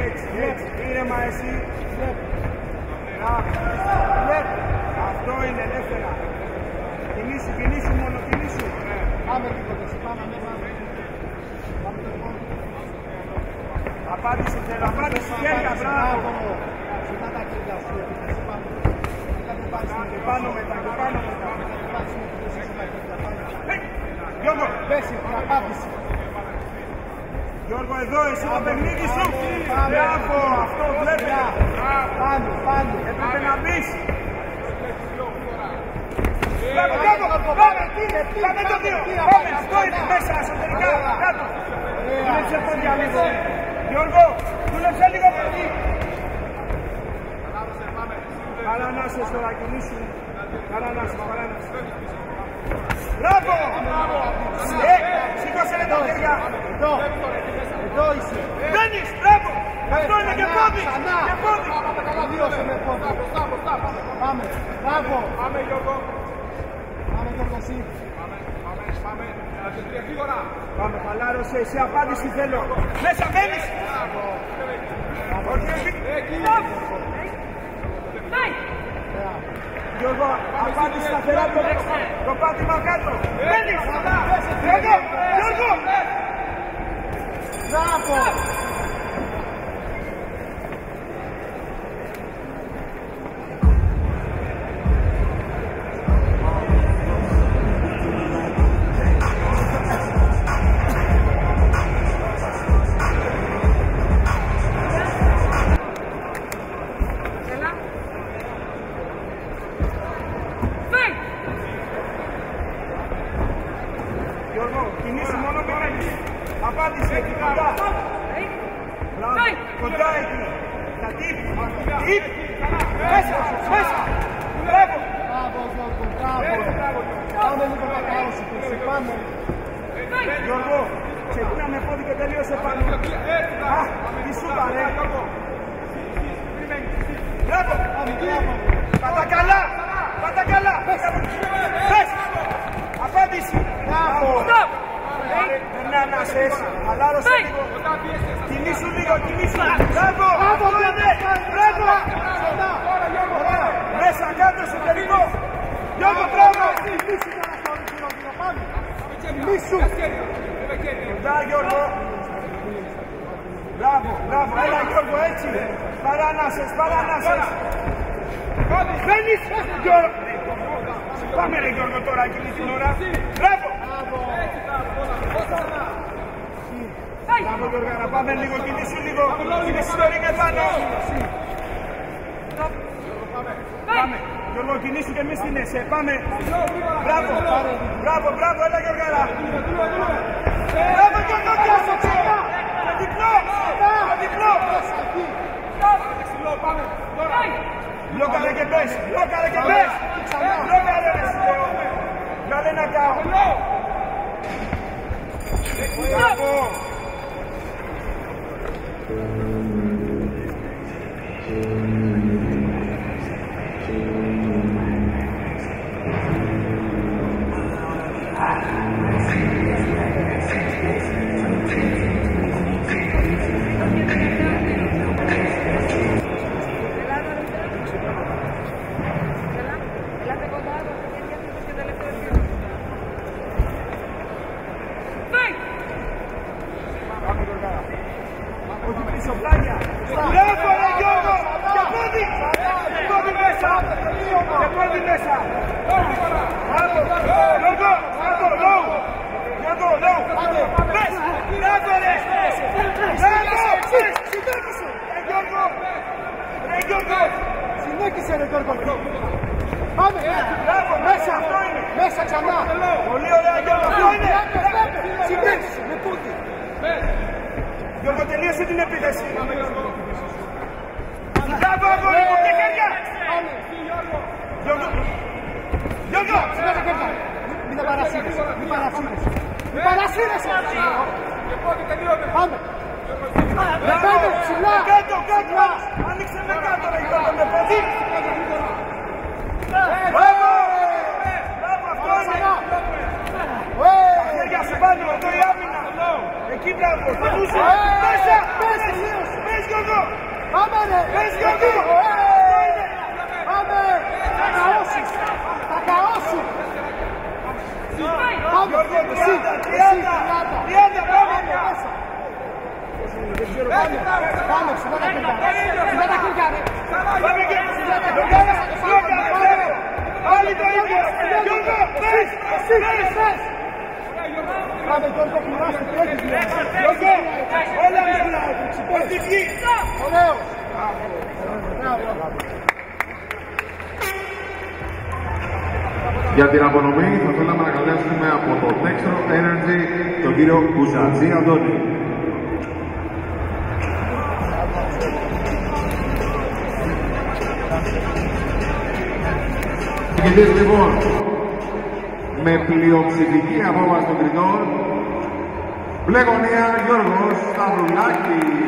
Έτσι, ήρεμα εσύ. Αυτό είναι ελεύθερα. Κινήσου μόνο, κινήσου. Πάμε τίποτε, πάμε. Απάντηση θέλω, απάντηση χέρια, μπράβο. Σηκά τα χέρια σου, και πάνω μετά. Γιώργο, πέσει, απάντηση. Γιώργο, εδώ εσύ το παιχνίδι σου. Μπράβο, αυτό βλέπει. Πάνω. Έπρεπε να μπεις. Πάμε το δύο. Πάμε, αυτό είναι μέσα, εσωτερικά. Κάτω. Δούλεψε πόδια λίγο. Γιώργο, δούλεψε λίγο παιδί. Παρανάσες τώρα, κινήσου. Παρανάσες. Μπράβο! Σήκωσε τα χέρια. Εδώ είσαι. Μπαίνεις, μπράβο! Αυτό είναι και πόδι. Τελείωσε με πόδι. Πάμε, μπράβο. Πάμε Γιώργο, εσύ. Πάμε, χαλάρωσε, σε απάντηση θέλω. Μέσα μπαίνεις. Γιώργο, απάντηση σταθερά το πάτημα κάτω. Μπαίνεις. Γιώργο. Μπράβο. Γιώργο, κινήσου μόνο με μένεις. Απάντησε εκεί κοντά. Μπράβο, κοντά εκεί. Τα τύπ. Μέσα. Μπράβο. Μπράβο Γιώργο, μπράβο. Πάμε λίγο κακάω σου, πάμε. Γιώργο, ξεκίνα με πόδι και τελείωσε πάνω. Τι σου πάρε. Μπράβο. Πάτα καλά. Πες. Απάντηση. Μπράβο. Περνάνασες. Χαλάρωσε λίγο. Κινήσου λίγο. Μπράβο. Μέσα κάτω εσωτερικό. Γιώργο, μπράβο. Μίσου. Κοντά Γιώργο. Μπράβο. Έλα Γιώργο, έτσι. Παρανάσες. Μπαίνεις. Γιώργο. Πάμε ρε Γιώργο τώρα εκείνη την ώρα. Μπράβο. Μπράβο Γιώργο, πάμε λίγο, κινήσου λίγο. Κινήσου το ρίγκ επάνω. Πάμε. Γιώργο, κινήσου και εμείς την έσαι. Πάμε. Μπράβο, έλα Γιώργαρα. Μπράβο Γιώργο, κιάσαι. Το διπλό. Πάμε. Μπλόκαρε και πες. Μπλόκαρε ρε σου λέω. Βγάλε να κάω. Μπράβο. Όχι πίσω, πλάγια. Μπράβο ρε Γιώργο. Και πόδι μέσα. Μπράβο. Γιώργο, πες. Μπράβο ρε. Συνέχισε. Ρε Γιώργο. Συνέχισε ρε Γιώργο. Πάμε. Μπράβο, μέσα. Αυτό είναι. Μέσα ξανά. Πολύ ωραία Γιώργο. Αυτό είναι. Συνέχισε με πόδι. Γιώργο, τελείωσε την επίθεση. Μπράβο, αγόρι μου, και χέρια. Γιώργο. Μην παρασύρεσαι. Πάμε. Πάμε, ψηλά. Κάτω. Άνοιξε με κάτω, ρε Γιώργο, με πόδι. Μπράβο! Αυτό είναι! Τα χέρια σου πάνω, εδώ η άμυνα! Εκεί μπράβο! Τελούσε! Μέσα! Πες Γιώργο! Πάμε ρε! Πες Γιώργο! Πάμε! Θα καώσεις! Θα καώσεις! Γιώργο, 30! Πάμε! Σιγά τα χέρια! Σιγά τα χέρια ρε! Πάμε και! Πάλι το ίδιο! Γιώργο, πες! Πες! Πάμε Γιώργο, κουράσου και έχεις δουλειά! Γιώργο, όλα μέσα! Αυτή βγει! Ωραίος! Για την απονομή θα θέλαμε να καλέσουμε από το Dextro Energy τον κύριο Κουζατζή Αντώνη. Συγκεκριτής λοιπόν, με πλειοψηφική απόβαση των κριτών, μπλε γωνία Γιώργος Σταυρουλάκης.